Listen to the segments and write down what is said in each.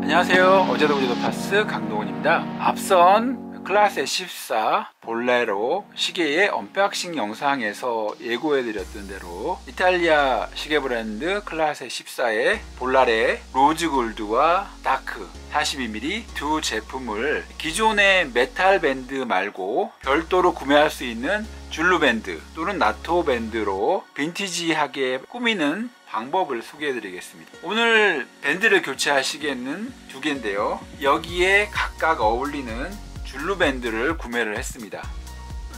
안녕하세요. 어제도 그제도 파스 강동원입니다. 앞선 클라세 14 볼레로 시계의 언박싱 영상에서 예고해드렸던 대로 이탈리아 시계 브랜드 클라세 14의 볼라레 로즈 골드와 다크 42mm 두 제품을 기존의 메탈 밴드 말고 별도로 구매할 수 있는 줄루 밴드 또는 나토 밴드로 빈티지하게 꾸미는 방법을 소개해 드리겠습니다. 오늘 밴드를 교체할 시계는 두 개인데요, 여기에 각각 어울리는 줄루 밴드를 구매를 했습니다.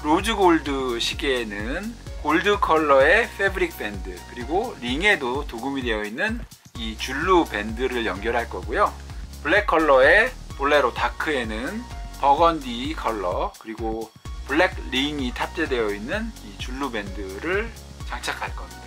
로즈 골드 시계에는 골드 컬러의 패브릭 밴드, 그리고 링에도 도금이 되어 있는 이 줄루 밴드를 연결할 거고요. 블랙 컬러의 볼레로 다크에는 버건디 컬러 그리고 블랙 링이 탑재되어 있는 이 줄루 밴드를 장착할 겁니다.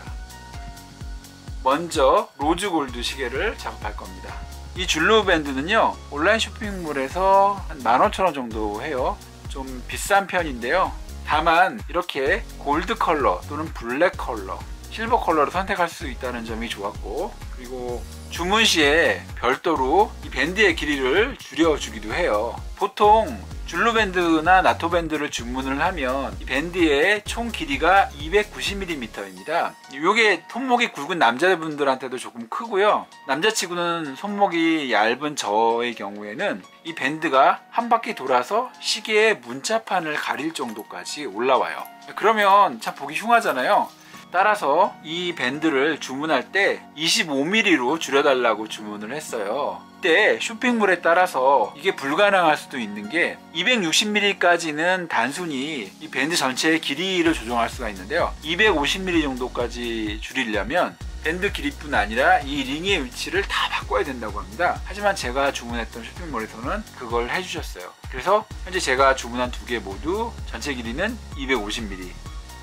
먼저 로즈 골드 시계를 작업할 겁니다. 이 줄루 밴드는요, 온라인 쇼핑몰에서 한 15,000원 정도 해요. 좀 비싼 편인데요, 다만 이렇게 골드 컬러 또는 블랙 컬러, 실버 컬러를 선택할 수 있다는 점이 좋았고, 그리고 주문 시에 별도로 이 밴드의 길이를 줄여주기도 해요. 보통 줄루 밴드나 나토 밴드를 주문을 하면 이 밴드의 총 길이가 290mm입니다. 이게 손목이 굵은 남자분들한테도 조금 크고요, 남자치고는 손목이 얇은 저의 경우에는 이 밴드가 한 바퀴 돌아서 시계의 문자판을 가릴 정도까지 올라와요. 그러면 참 보기 흉하잖아요. 따라서 이 밴드를 주문할 때 25mm로 줄여달라고 주문을 했어요. 이때 쇼핑몰에 따라서 이게 불가능할 수도 있는 게 260mm까지는 단순히 이 밴드 전체의 길이를 조정할 수가 있는데요, 250mm 정도까지 줄이려면 밴드 길이뿐 아니라 이 링의 위치를 다 바꿔야 된다고 합니다. 하지만 제가 주문했던 쇼핑몰에서는 그걸 해주셨어요. 그래서 현재 제가 주문한 두 개 모두 전체 길이는 250mm.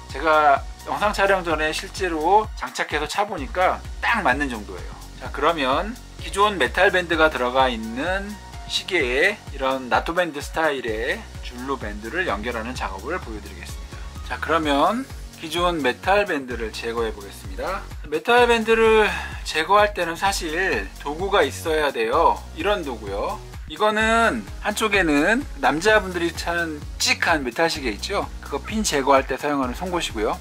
제가 영상 촬영 전에 실제로 장착해서 차보니까 딱 맞는 정도예요. 자, 그러면 기존 메탈 밴드가 들어가 있는 시계에 이런 나토 밴드 스타일의 줄루 밴드를 연결하는 작업을 보여드리겠습니다. 자, 그러면 기존 메탈 밴드를 제거해 보겠습니다. 메탈 밴드를 제거할 때는 사실 도구가 있어야 돼요. 이런 도구요. 이거는 한쪽에는 남자분들이 차는 찍한 메탈 시계 있죠, 그거 핀 제거할 때 사용하는 송곳이고요,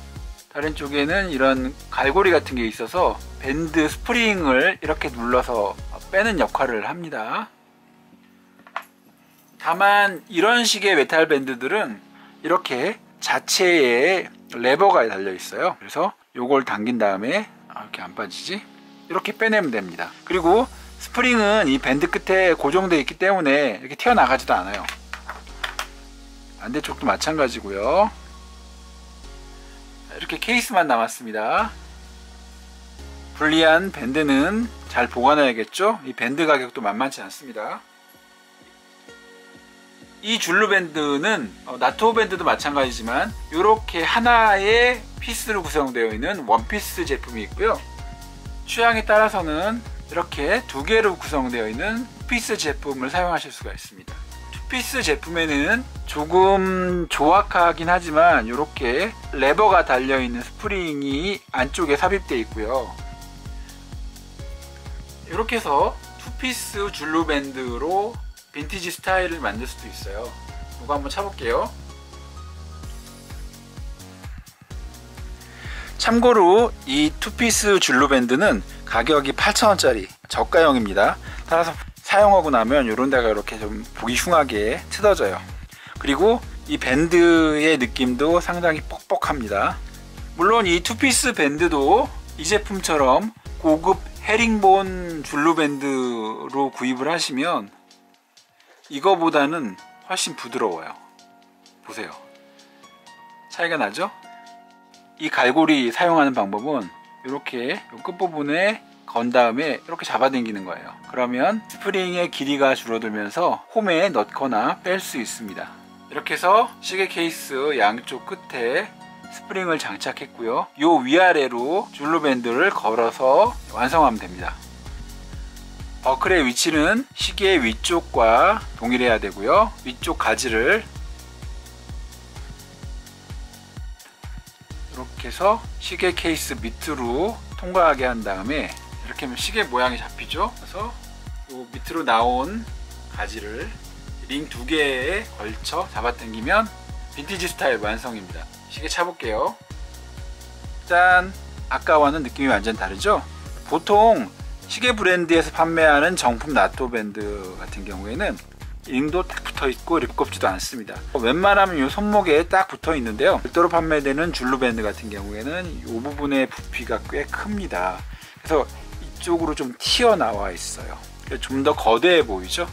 다른 쪽에는 이런 갈고리 같은 게 있어서 밴드 스프링을 이렇게 눌러서 빼는 역할을 합니다. 다만 이런 식의 메탈 밴드들은 이렇게 자체에 레버가 달려 있어요. 그래서 요걸 당긴 다음에 이렇게 안 빠지지? 이렇게 빼내면 됩니다. 그리고 스프링은 이 밴드 끝에 고정되어 있기 때문에 이렇게 튀어나가지도 않아요. 반대쪽도 마찬가지고요. 이렇게 케이스만 남았습니다. 불리한 밴드는 잘 보관해야겠죠? 이 밴드 가격도 만만치 않습니다. 이 줄루 밴드는 나토 밴드도 마찬가지지만 이렇게 하나의 피스로 구성되어 있는 원피스 제품이 있고요, 취향에 따라서는 이렇게 두 개로 구성되어 있는 투피스 제품을 사용하실 수가 있습니다. 투피스 제품에는 조금 조악하긴 하지만 이렇게 레버가 달려있는 스프링이 안쪽에 삽입되어 있고요, 이렇게 해서 투피스 줄루 밴드로 빈티지 스타일을 만들 수도 있어요. 이거 한번 차볼게요. 참고로 이 투피스 줄루 밴드는 가격이 8,000원짜리 저가형입니다. 따라서 사용하고 나면 이런 데가 이렇게 좀 보기 흉하게 뜯어져요. 그리고 이 밴드의 느낌도 상당히 뻑뻑합니다. 물론 이 투피스 밴드도 이 제품처럼 고급 헤링본 줄루 밴드로 구입을 하시면 이거보다는 훨씬 부드러워요. 보세요, 차이가 나죠? 이 갈고리 사용하는 방법은 이렇게 끝부분에 건 다음에 이렇게 잡아당기는 거예요. 그러면 스프링의 길이가 줄어들면서 홈에 넣거나 뺄 수 있습니다. 이렇게 해서 시계 케이스 양쪽 끝에 스프링을 장착했고요, 요 위아래로 줄루 밴드를 걸어서 완성하면 됩니다. 버클의 위치는 시계 위쪽과 동일해야 되고요, 위쪽 가지를 이렇게 해서 시계 케이스 밑으로 통과하게 한 다음에 이렇게 하면 시계 모양이 잡히죠. 그래서 이 밑으로 나온 가지를 링 2개에 걸쳐 잡아당기면 빈티지 스타일 완성입니다. 시계 차볼게요. 짠! 아까와는 느낌이 완전 다르죠? 보통 시계 브랜드에서 판매하는 정품 나토 밴드 같은 경우에는 링도 딱 붙어있고 립겁지도 않습니다. 웬만하면 이 손목에 딱 붙어 있는데요, 별도로 판매되는 줄루 밴드 같은 경우에는 이 부분의 부피가 꽤 큽니다. 그래서 이쪽으로 좀 튀어나와 있어요. 좀 더 거대해 보이죠?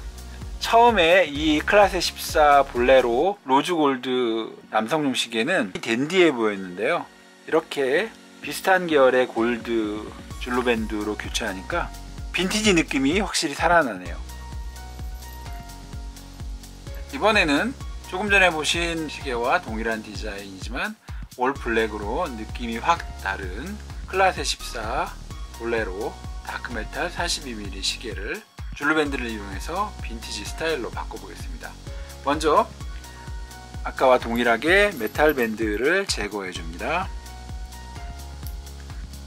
처음에 이 클라세 14 볼레로 로즈 골드 남성용 시계는 댄디해 보였는데요, 이렇게 비슷한 계열의 골드 줄루 밴드로 교체하니까 빈티지 느낌이 확실히 살아나네요. 이번에는 조금 전에 보신 시계와 동일한 디자인이지만 올 블랙으로 느낌이 확 다른 클라세 14 볼레로 다크메탈 42mm 시계를 줄루밴드를 이용해서 빈티지 스타일로 바꿔보겠습니다. 먼저 아까와 동일하게 메탈 밴드를 제거해 줍니다.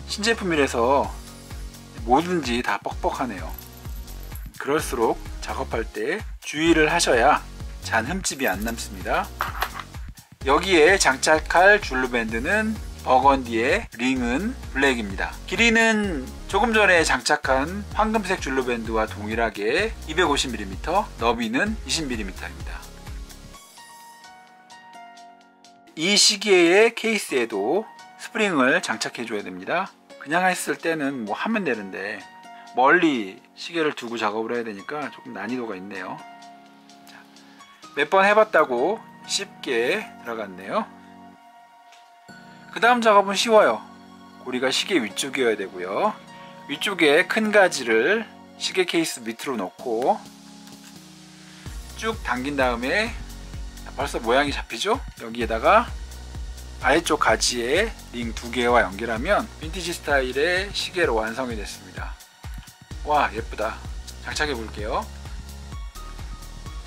신제품이라서 뭐든지 다 뻑뻑하네요. 그럴수록 작업할 때 주의를 하셔야 잔 흠집이 안 남습니다. 여기에 장착할 줄루밴드는 버건디의 링은 블랙입니다. 길이는 조금 전에 장착한 황금색 줄루밴드와 동일하게 250mm, 너비는 20mm입니다. 이 시계의 케이스에도 스프링을 장착해 줘야 됩니다. 그냥 했을 때는 뭐 하면 되는데 멀리 시계를 두고 작업을 해야 되니까 조금 난이도가 있네요. 몇 번 해봤다고 쉽게 들어갔네요. 그 다음 작업은 쉬워요. 고리가 시계 위쪽이어야 되고요, 위쪽에 큰 가지를 시계 케이스 밑으로 넣고 쭉 당긴 다음에 벌써 모양이 잡히죠? 여기에다가 아래쪽 가지에 링 2개와 연결하면 빈티지 스타일의 시계로 완성이 됐습니다. 와, 예쁘다. 장착해 볼게요.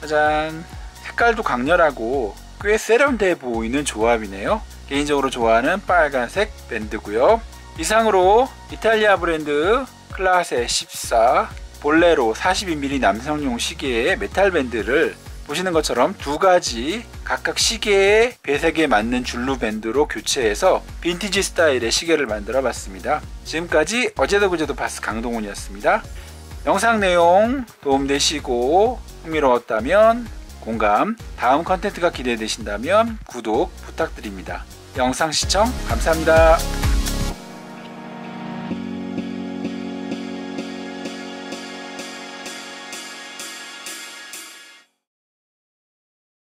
짜잔! 색깔도 강렬하고 꽤 세련돼 보이는 조합이네요. 개인적으로 좋아하는 빨간색 밴드고요. 이상으로 이탈리아 브랜드 클라세 14 볼레로 42mm 남성용 시계의 메탈 밴드를 보시는 것처럼 두 가지 각각 시계의 배색에 맞는 줄루 밴드로 교체해서 빈티지 스타일의 시계를 만들어 봤습니다. 지금까지 어제도 그제도 바스 강동훈이었습니다. 영상 내용 도움되시고 흥미로웠다면 공감, 다음 컨텐츠가 기대되신다면 구독 부탁드립니다. 영상 시청 감사합니다.